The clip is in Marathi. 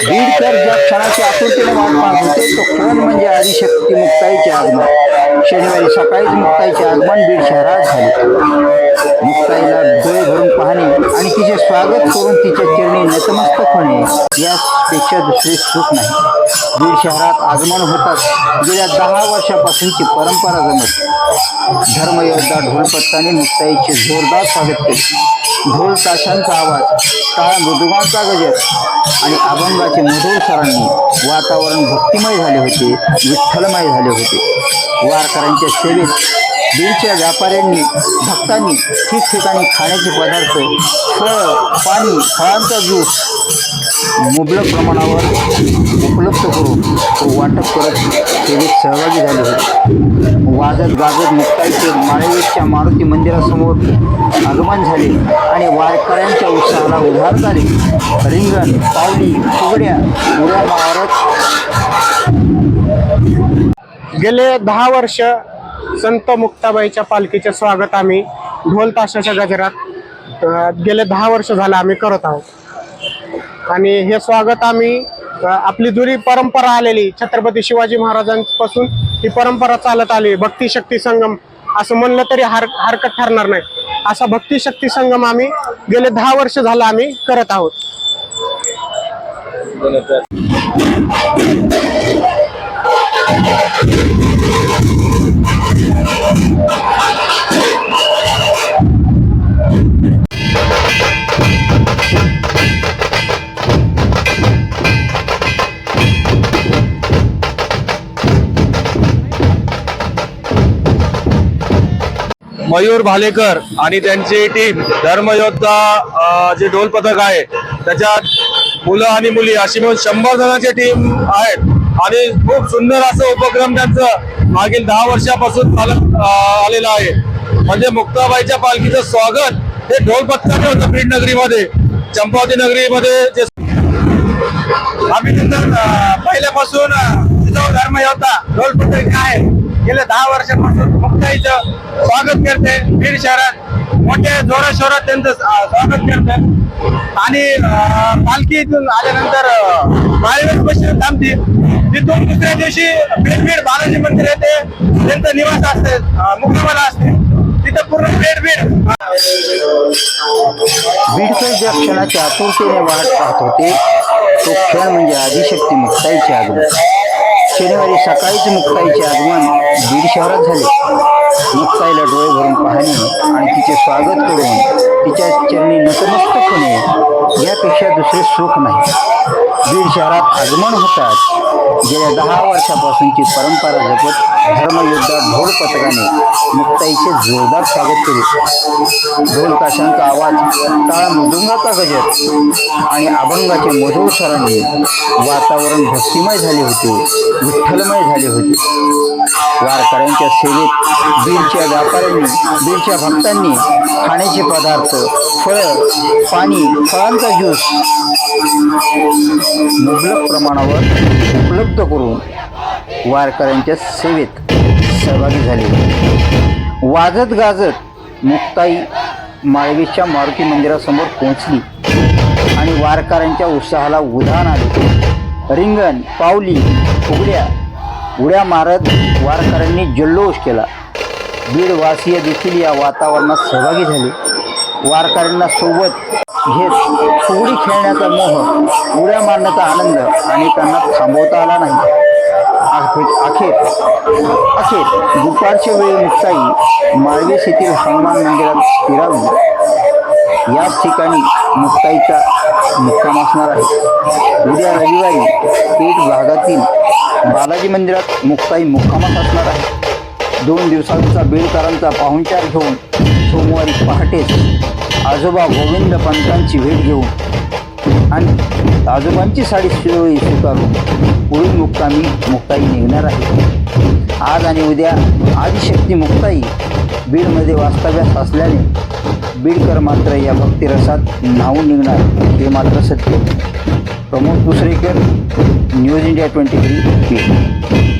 बीडकर ज्या क्षणाची आतुरतेने वाट पाहत होते तो क्षण म्हणजे आदिशक्ती मुक्ताईचे आगमन. शनिवारी सकाळीच मुक्ताईचे आगमन बीड शहरात झाले. मुक्ताईला डोळे भरून पाहणे आणि तिचे स्वागत करून तिच्या चरणी नतमस्तक होणे यापेक्षा दुसरे सुख नाही. बीड शहरात आगमन होताच गेल्या 10 वर्षापासूनची परंपरा जमत. धर्मयोद्धा ढोलपथकाने मुक्ताईचे जोरदार स्वागत केले. ढोल ताशांचा आवाज, टाळ मृदुंगाचा गजर आणि अभंगाचे मधुर सरांनी वातावरण भक्तिमय झाले होते, विठ्ठलमय झाले होते. वारकऱ्यांच्या सेवेत बीडच्या व्यापाऱ्यांनी, भक्तांनी ठिकठिकाणी खाण्याचे पदार्थ, फळ, पाणी, फळांचा ज्यूस मुबलक प्रमाणावर उपलब्ध करून तो वाटप करत सेवेत सहभागी झाले होते. वाजत गाजत मुक्ताईचे माळेवीच्या मारुती मंदिरासमोर आगमन झाले आणि वारकऱ्यांच्या उत्साहाला उधार झाले. रिंगण, पावली, फुगड्या उड्या मारत गेले 10 वर्ष संत मुक्ताबाईच्या पालखीचे स्वागत आम्ही ढोल ताशाच्या गजरात गेले 10 वर्ष झालं आम्ही करत आहोत. आणि हे स्वागत आम्ही आपली जुनी परंपरा आलेली छत्रपती शिवाजी महाराजांपासून ही परंपरा चालत आली. भक्ती शक्ती संगम असं म्हणलं तरी हरकत ठरणार नाही. असा भक्ती शक्ती संगम आम्ही गेले 10 वर्ष झालं आम्ही करत आहोत. मयूर भालेकर आणि त्यांची टीम धर्मयोद्धा जे ढोल पथक आहे त्याच्यात मुलं आणि मुली अशी मिळून 100 जणांची टीम आहेत. आणि खूप सुंदर असं उपक्रम त्यांचं मागील 10 वर्षापासून चालत आलेलं आहे. म्हणजे मुक्ताबाईच्या पालखीचं स्वागत हे ढोल पथकाने होतं बीड नगरीमध्ये, चंपावती नगरीमध्ये. जे आम्ही पहिल्यापासून धर्मयोद्धा ढोल पथक आहे गेल्या 10 वर्षापासून मुक्ताईचं स्वागत करते. बीड शहरात मोठ्या जोराशोरात त्यांचं स्वागत करतात. आणि पालखी इथून आल्यानंतर माळेवीत बसून थांबते. तिथून दुसऱ्या दिवशी बीड बालाजी मंदिर येते त्यांचं निवास असते, मुक्कामाला असते. तिथं पूर्ण बीड बीडकर ज्या क्षणाची आतुरतेने वाट पाहत होते तो क्षण म्हणजे आदिशक्ती मुक्ताईचे आगमन. शनिवारी सकाळीच मुक्ताईचे आगमन बीड शहरात झाले. मुक्ताईला डोळे भरून पाहणे आणि तिचे स्वागत करून तिच्या चरणी नतमस्तक होणे यापेक्षा दुसरे सुख नाही. बीड शहरात आगमन होताच गेल्या 10 वर्षापासूनची परंपरा जपत धर्मयोद्धा ढोल पथकाने मुक्ताईचे जोरदार स्वागत केले. ढोल ताशांचा आवाज, टाळ मृदुंगाचा गजर आणि अभंगाचे मधुर सरांनी वातावरण भक्तिमय झाले होते, विठ्ठलमय झाले होते. वारकऱ्यांच्या सेवेत बीडच्या व्यापाऱ्यांनी, बीडच्या भक्तांनी खाण्याचे पदार्थ, फळ, पाणी, फळांचा ज्यूस मुबलक प्रमाणावर उपलब्ध करून वारकऱ्यांच्या सेवेत सहभागी झाले. वाजत गाजत मुक्ताई माळवीच्या मारुती मंदिरासमोर पोहोचली आणि वारकऱ्यांच्या उत्साहाला उधाण आले. रिंगण, पावली, फुगड्या उड्या मारत वारकऱ्यांनी जल्लोष केला. बीडवासीय देखील या वातावरणात सहभागी झाले. वारकऱ्यांना सोबत घेत फुगडी खेळण्याचा मोह, उड्या मारण्याचा आनंद अनेकांना थांबवता आला नाही. अखेर दुपारच्या वेळी मुक्ताई माळवीस येथील हनुमान मंदिरात स्थिरावली. याच ठिकाणी मुक्ताईचा मुक्काम असणार आहे. उद्या रविवारी पेठ भागातील बालाजी मंदिरात मुक्ताई मुक्कामात असणार आहे. 2 दिवसांचा बीडकरांचा पाहुणचार घेऊन सोमवारी पहाटेच आजोबा गोविंद पंतांची भेट घेऊन आणि आजोबांची साडी स्वीकारून पुढील मुक्कामी मुक्ताई निघणार आहे. आज आणि उद्या आदिशक्ती मुक्ताई बीडमध्ये वास्तव्यास असल्याने बीडकर मात्र या भक्तिरसात न्हावून निघणार हे मात्र सत्य. Pramod Pusarekar, news India 23 Beed.